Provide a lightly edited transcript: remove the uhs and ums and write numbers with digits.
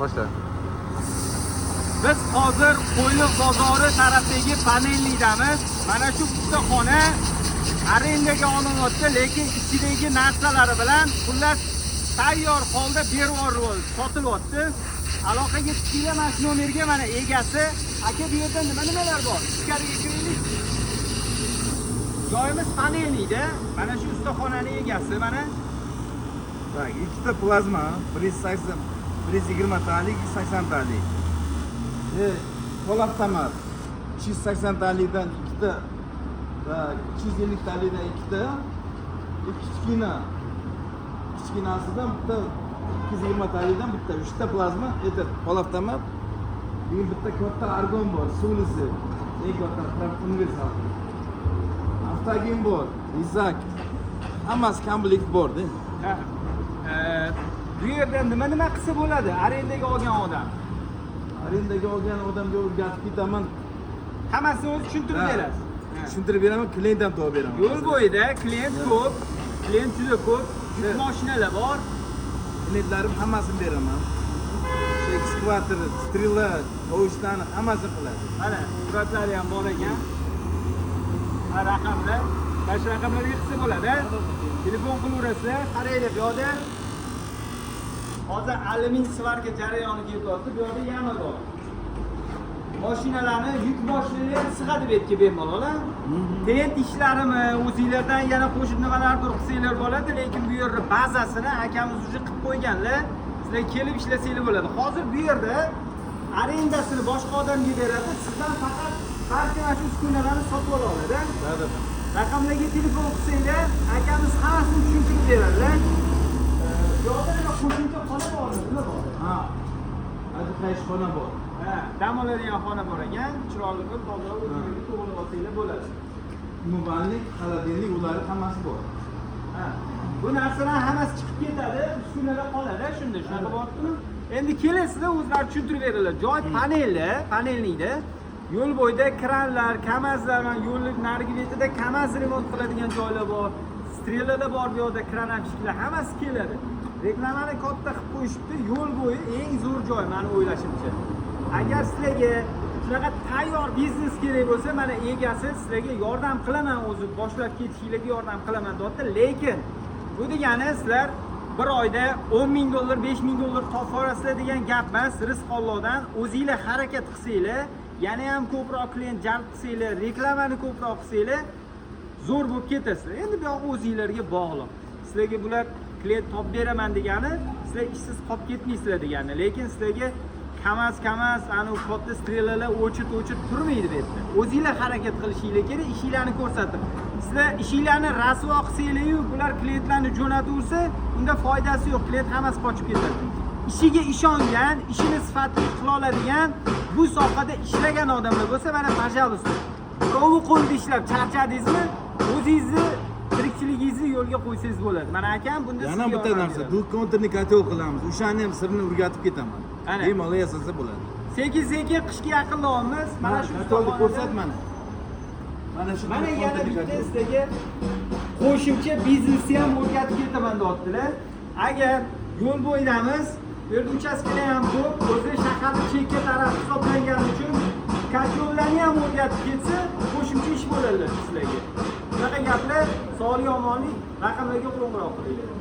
Boshla. Biz hozir Qo'yliq bozori tarafdagi panelliydamiz. Mana shu ustaxona arendaga olinyapti, lekin ichidagi narsalari bilan xullas tayyor holda berib sotilyapti. Aloqaga chiqinglar, mana shu nomerga mana egasi. Aka, bu yerda nimalar bor? Ichkariga kiraylik. Joyimiz panelliyda. Mana shu ustaxonaning egasi mana. Tak, ikkita plazma, 120 talik, 80 talik. Po'lat tamat 280 talikdan ikkita va 250 talikdan ikkita, kichkinasidan bitta 220 talikdan bitta, 3ta plazma, po'lat tamat. Bugun bitta katta argon bor, suvlisi. Eng katta universal. Avtogin bor, Izak. Hammasi komplet bor-da. Bu yerda nima qilsa bo'ladi? Arendaga olgan odam. Arendaga olgan odamga o'rgatib ketaman. Hammasini o'zi tushuntirib berasiz. Tushuntirib beraman, klient ham topib beraman. Yo'l bo'yida klient ko'p, klient juda ko'p, yuk mashinalar bor. Klientlarim hammasini beraman. Shu ekskavator, strela, tovushdan hammasini qiladi. Mana suratlari ham bor ekan. Raqamlar, mana shu raqamlarga qilsa bo'ladi. Telefon qilaverasizlar, qaranglar bu yerda. Hozir alyumin svarka jarayoni ketyapti. Bu yerda yana bor. Mashinalarni, yuk mashinalari sig'adi bu yerga bemalol. Klient ishlarimi, o'zingizlardan yana qo'shib nimalardir qilsanglar bo'ladi, lekin bu yerda bazasini akamiz уже qilib qo'yganlar. Sizlar kelib ishlasanglar bo'ladi. Hozir bu yerda arendasini boshqa odamga beradi, sizdan faqat barcha mana shu uskunalarni sotib ola oladi. Raqamlarga telefon qilsanglar, akamiz hammasini tushuntirib beradilar. Yo'qda nima qo'shimcha xona bormi? Nima bor? Ha. Hozir qaysi xona bor? Dam oladigan xona bor ekan, chiroyli qilib toza o'zingizni to'g'ri olsanglar bo'ladi. Umumanlik, xolodilnik ularning hammasi bor. Bu narsalar hammasi chiqib ketadi, uskunalar qoladi, shunday shunaqa bo'lyaptimi? Endi kelasizlar, o'zlari tushuntirib beradilar. Joy panellikda. Yo'l bo'yida kranlar, kamazlar, yo'lning narigi betida kamaz remont qiladigan joylar bor. Strelalar bor bu yerda, kranamchiklar hammasi keladi. Reklamani katta qilib qo'yishibdi. Yo'l bo'yi eng zo'r joy meni o'ylashimcha. Agar sizlarga shunaqa tayyor biznes kerak bo'lsa, mana egasi sizlarga yordam qilaman, o'zi boshlab ketishingizga yordam qilaman deyapti. Lekin bu degani sizlar bir oyda 10 ming dollar, 5 ming dollar topib olasizlar degan gap emas. Rizq Allohdan. O'zingizlar harakat qilsanglar, yana ham ko'proq klient jalb qilsanglar, reklamani ko'proq qilsanglar, zo'r bo'lib ketasizlar. Endi bu yoq o'zingizlarga bog'liq. Sizlarga bular klient topib beraman degani, sizlar ishsiz qolib ketmaysizlar degani. Lekin sizlarga kamaz, ana katta strelalar o'chit turmaydi bu yerda. O'zingizlar harakat qilishinglar kerak, ishinglarni ko'rsatib. Sizlar ishinglarni rasvo qilsanglar-yu, bular klientlarni jo'nataversa, unda foydasi yo'q. Klient hammasi qochib ketadi. Ishiga ishongan, ishini sifatli qila oladigan, bu sohada ishlagan odamlar bo'lsa, mana pajalisto. Birovi qo'lda ishlab charchadingizmi, o'zingizni tirikchiligingizni yo'lga qo'ysangiz bo'ladi. Mana akam bunda yana bitta narsa, bu kontrni katel qilamiz. O'shani ham sirini o'rgatib ketaman. Bemalol yasasa bo'ladi. Sekin qishga yaqinlayapmiz. Mana shu katelni ko'rsat mana. Mana yana bitta sizlarga qo'shimcha biznesni ham o'rgatib ketaman deyaptilar. Agar yo'l bo'yidamiz, bu yerda uchastkalar ham ko'p, o'zi shaharning chekka tarafi hisoblangani uchun katyollarni ham o'rgatib ketsa, qo'shimcha ish bo'ladi sizlarga. Bunaqa gaplar, sog'lik omonlik, raqamlarga qo'ng'iroq qilinglar.